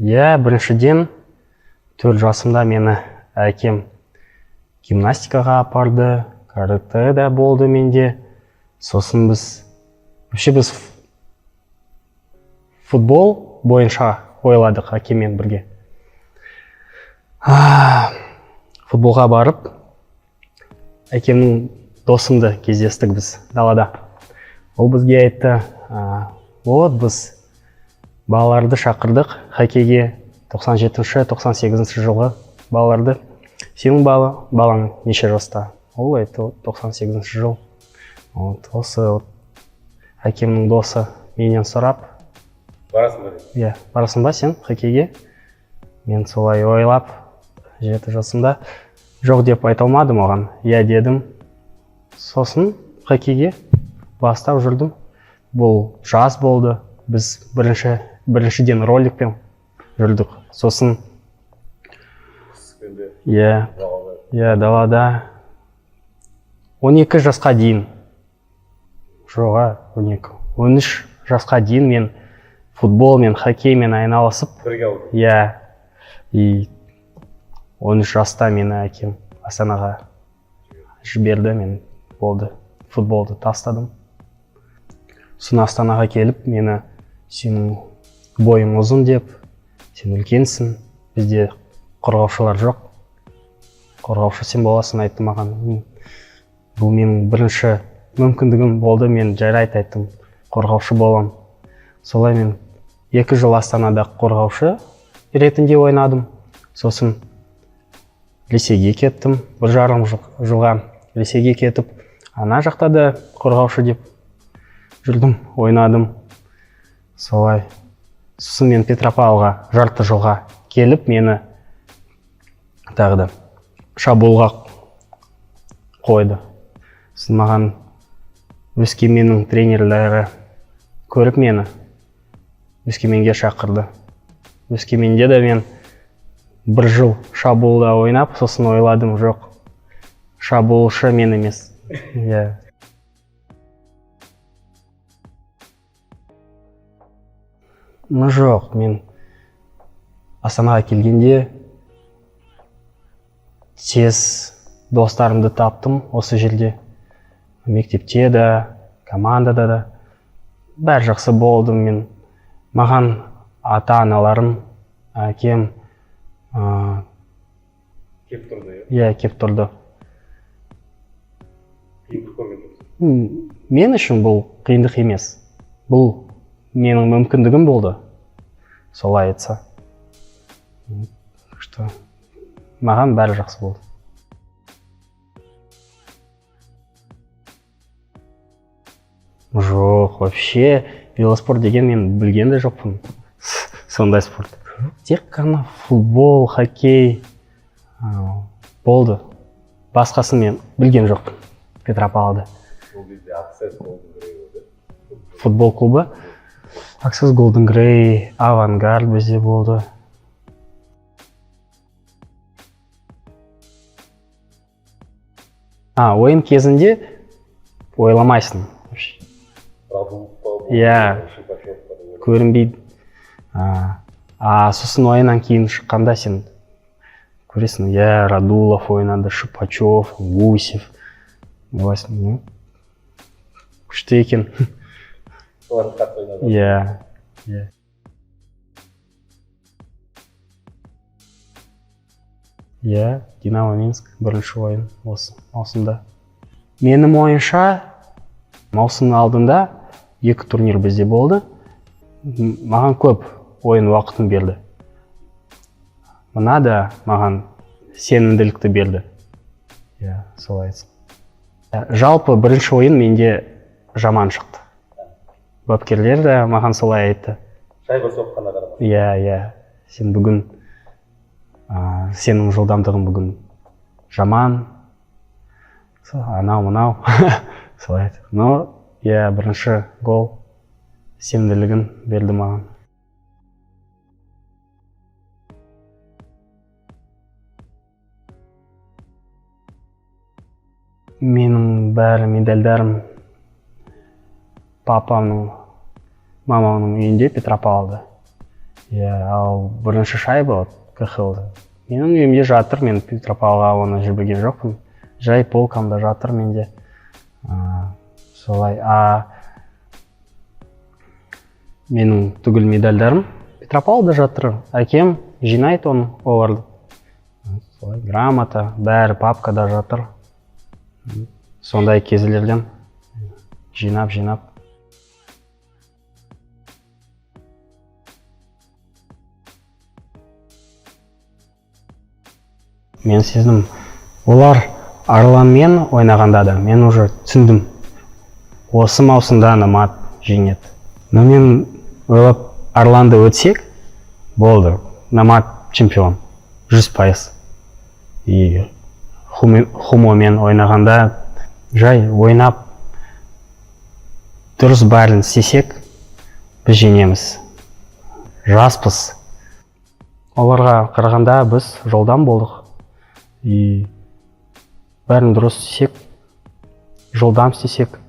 Біріншіден 4 жасымда мені әкем гимнастикаға апарды, каратэ да болды менде. Сосын біз футбол бойынша ойладық әкеммен бірге. Футболға барып, әкемнің досымды кездестік біз далада. Ол бізге айтты, біз балаларды шақырдық хоккейге 97-98 жылғы балаларды. Сенің балаң неше жаста? Ол айтты 98 жыл. Осы әкемнің досы менен сұрап, барасың ба сен хоккейге? Мен солай ойлап, 7 жасымда жоқ деп айта алмадым оған. Дедім. Сосын хоккейге бастап жүрдім. Бұл жаз болды. Біз біріншіден роликпен жүрдік. Сосын далада 12 жасқа дейін. 13 жасқа дейін мен футболмен, хоккеймен айналысып. И 13 жаста мені әкем Астанаға жіберді, мен футболды тастадым. Сосын Астанаға келіп, мені сенің бойың ұзын деп, сен үлкенсің, бізде қорғаушылар жоқ. Қорғаушы сен боласың айтты маған. Бұл менің бірінші мүмкіндігім болды, мен жарайды айттым, қорғаушы болам. Солай мен 2 жыл Астанада қорғаушы ретінде ойнадым. Сосын лицейге кеттім, 1,5 жылға лицейге кетіп, ана жақта да қорғаушы деп жүрдім, ойнадым. Солай. Сосын мен Петропавлға жарты жылға келіп, мені тағы да шабуылға қойды. Сосын маған Өскеменнің тренерлері көріп мені Өскеменге шақырды. Өскеменде де мен 1 жыл шабуылда ойнап, сосын ойладым, жоқ, шабуылшы мен емес. Жоқ, мен Астанаға келгенде тез достарымды таптым осы жерде. Мектепте да, командада да бәрі жақсы болды. Маған ата-аналарым, әкем кеп тұрды. Мен үшін бұл қиындық емес. Бұл менің мүмкіндігім болды. Солай айтса. Маған бәрі жақсы болды. Жоқ, вообще велоспорт деген мен білген де жоқпын. Сондай спорт. Тек қана футбол, хоккей болды. Басқасын мен білген жоқпын Петропавлда. Футбол клубы Access Golden Grey, Авангард бізде болды. Ойын кезінде ойламайсың. Көрінбейді. Сосын ойыннан кейін шыққанда сен көресің, Радулов ойнады, Шипачев, Гусев. Күшті екен. Динамо Минск бірінші ойын осы маусымда. Менің ойынша маусымның алдында 2 турнир бізде болды. Маған көп ойын уақытын берді. Мына да маған сенімділікті берді. Солай. Жалпы бірінші ойын менде жаман шықты. Бапкерлер де маған солай айтты. Шайба соққанына қарамай. Сен бүгін, сенің жылдамдығың бүгін жаман. Анау. Солай айтты. Но, бірінші гол сенімділігін берді маған. Менің бәрі медальдарым папамның, мамамның үйінде Петропавлда. Ал бірінші шайба КХЛ-да. Менің үйімде жатыр, мен Петропавлға оны жіберген жоқпын. Жай полкамда жатыр менде. Солай. Менің түгіл медальдарым Петропавлда жатыр. Әкем жинайды оларды. Солай, грамота, бәрі папкада жатыр. Сондай кезелерден жинап. Мен сездім, олар Арланмен ойнағанда да мен уже түсіндім. Осы маусымда Номад жеңеді. Но мен ойлап Арланды өтсек, болды. Номад чемпион. 100%. И Хумомен ойнағанда жай ойнап дұрыс бәрін істесек, біз жеңеміз. Жаспыз. Оларға қарағанда біз жолдан болдық. И бәрін дұрыс істесек, жолдан істесек.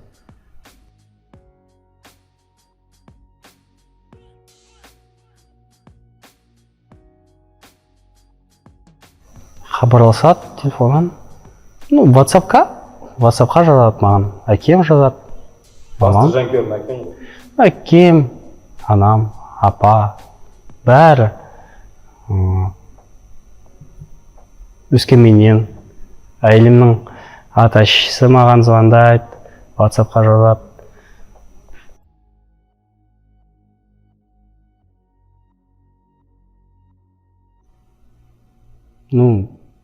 Хабарласады телефоннан. WhatsApp-қа жазады маған. Әкем жазады. Басты жанкердің әкем ғой. Әкем, анам, апа, бәрі. Өскеменнен әйелімнің ата-шешесі маған звондайды, WhatsApp-қа жазады.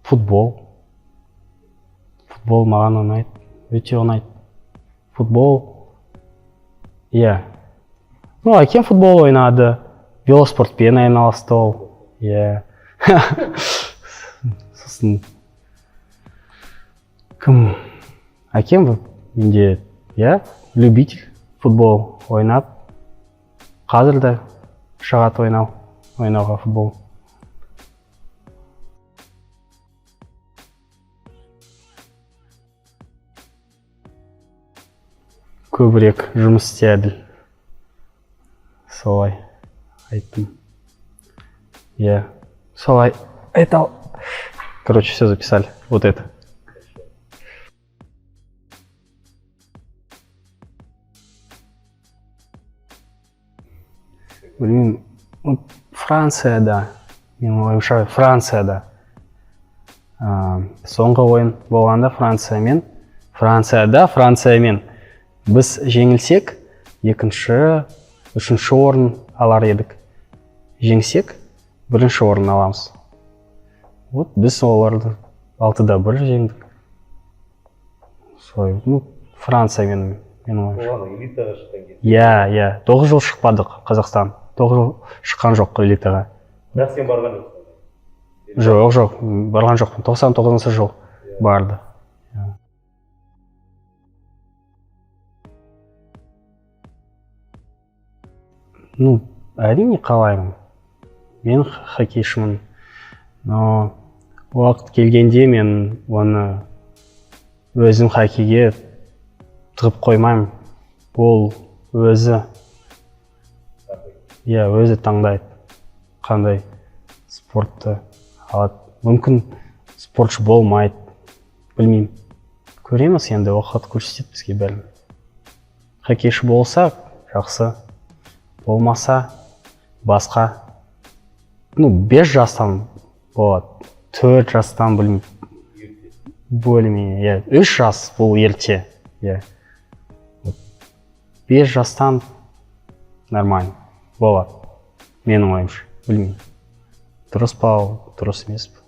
Футбол маған ұнайды, өте ұнайды. Футбол, әкем футбол ойнады, велоспортпен айналысты ол. Сосын кім? Әкем менде, любитель футбол ойнап, қазір де шығады ойнауға футбол. Көбірек жұмыс істеді. Солай айттым. Солай айтал. Короче, все записали. Вот это. Блин, Францияда. Менің ойымша Францияда. Соңғы ойын болғанда Франциямен біз жеңілсек, үшінші орын алар едік. Жеңсек, бірінші орын аламыз. Вот біз оларды 6-1 жеңдік. Солай, Франциямен менің ойымша. Оған элитаға шыққан кезде. 9 жыл шықпадық Қазақстан. 9 жыл шыққан жоқ элитаға. Бірақ сен барған жоқсың. Жоқ, барған жоқпын. 99 жыл барды. Әрине қалаймын. Мен хоккейшімін. Но уақыт келгенде мен оны өзім хоккейге тығып қоймаймын. Ол өзі таңдайды. Қандай спортты алады. Мүмкін спортшы болмайды. Білмеймін. Көреміз енді, уақыт көрсетеді бізге бәрін. Хоккейші болса, жақсы. Болмаса, басқа. 5 жастан болады. 4 жастан более-менее. 3 жас бұл ерте. 5 жастан нормально болады. Менің ойымша. Білмеймін. Дұрыс па, дұрыс емес пе.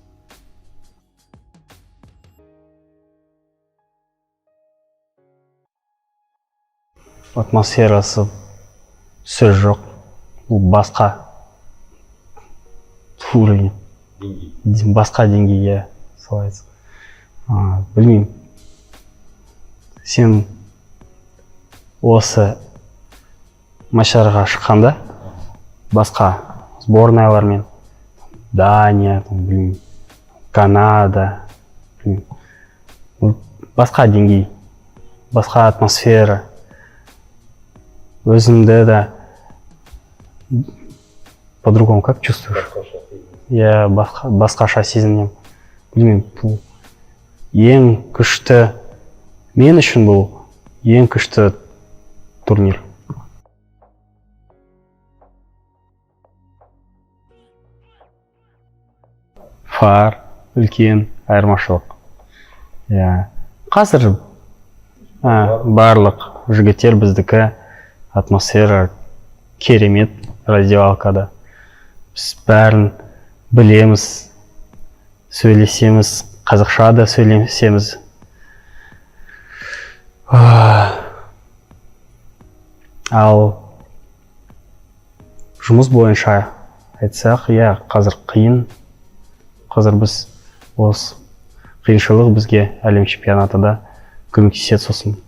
Атмосферасы сөз жоқ. Бұл басқа уровень. Басқа деңгейге салайсың. Білмеймін. Сен осы матчтарға шыққанда басқа сборнайлармен Дания, Канада, басқа деңгей, басқа атмосфера. Өзімді де по-другому как чувствуешь? Басқаша сезім. Я басқаша сезінемін. Білмеймін, бұл ең күшті, мен үшін бұл ең күшті турнир. Фар, үлкен айырмашылық. Қазір барлық жігіттер біздікі, атмосфера керемет раздевалкада. Біз бәрін білеміз, сөйлесеміз, қазақша да сөйлесеміз. Ал жұмыс бойынша айтсақ, қазір қиын. Қазір біз осы қиыншылық бізге әлем чемпионатыда көмектеседі сосын.